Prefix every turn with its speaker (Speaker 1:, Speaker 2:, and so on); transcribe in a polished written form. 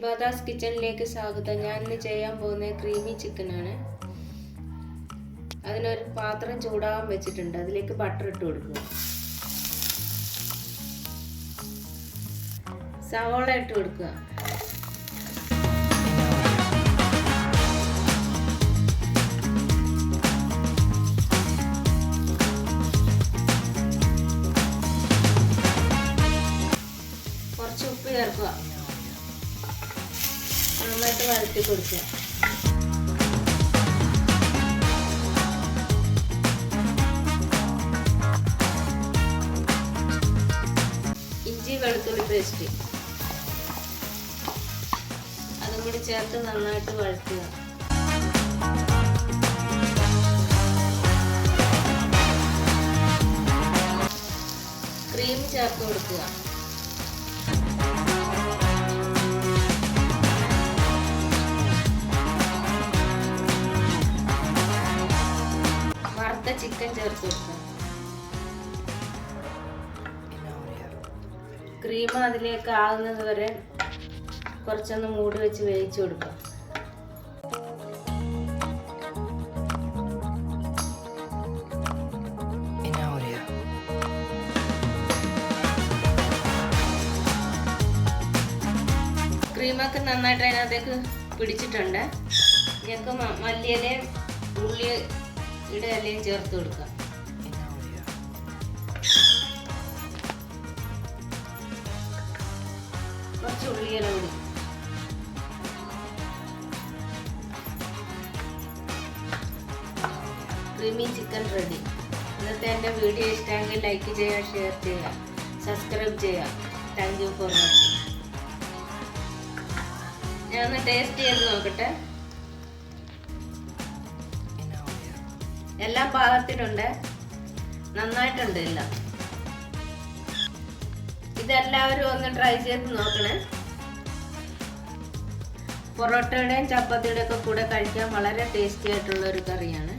Speaker 1: ബാദാസ് കിച്ചണിലേക്ക് സ്വാഗതം. ഞാൻ ഇന്ന് ചെയ്യാൻ പോകുന്നത് ക്രീമി ചിക്കനാണ്. അതിനൊരു പാത്രം ചൂടാകാൻ വെച്ചിട്ടുണ്ട്. അതിലേക്ക് ബട്ടർ ഇട്ട് കൊടുക്കുക. സവോള ഇട്ട് കൊടുക്കുക. കുറച്ച് ഉപ്പ് ചേർക്കുക. നന്നായിട്ട് വഴറ്റി കൊടുക്കുക. ഇഞ്ചി വെളുത്തുള്ളി പേസ്റ്റ് അതും കൂടി ചേർത്ത് നന്നായിട്ട് വഴറ്റുക. ക്രീം ചേർത്ത് കൊടുക്കുക. ചിക്കൻ ചേർത്ത് കൊടുക്കുക. ക്രീം അതിലേക്ക് ആകുന്നത് വരെ കുറച്ചൊന്ന് മൂടി വെച്ച് വേവിച്ചു കൊടുക്കുക. ക്രീമൊക്കെ നന്നായിട്ട് അതിനകത്തേക്ക് പിടിച്ചിട്ടുണ്ട്. ഞങ്ങൾക്ക് മല്ലിയിലയും ഉള്ളിയുടെ ഇലയും ചേർത്ത് കൊടുക്കാം. കുറച്ച് ഉള്ളിയില കൂടി. Creamy chicken ready. ഇന്നത്തെ എൻ്റെ വീഡിയോ ഇഷ്ടമെങ്കിൽ ലൈക്ക് ചെയ്യുക, ഷെയർ ചെയ്യുക, സബ്സ്ക്രൈബ് ചെയ്യുക. Thank you for watching. ഞാനൊന്ന് ടേസ്റ്റ് ചെയ്ത് നോക്കട്ടെ. എല്ലാം പാകത്തിനുണ്ട്, നന്നായിട്ടുണ്ട് എല്ലാം. ഇതെല്ലാവരും ഒന്ന് ട്രൈ ചെയ്ത് നോക്കണേ. പൊറോട്ടയുടെയും ചപ്പാത്തിയുടെയും ഒക്കെ കൂടെ കഴിക്കാൻ വളരെ ടേസ്റ്റി ആയിട്ടുള്ള ഒരു കറിയാണ്.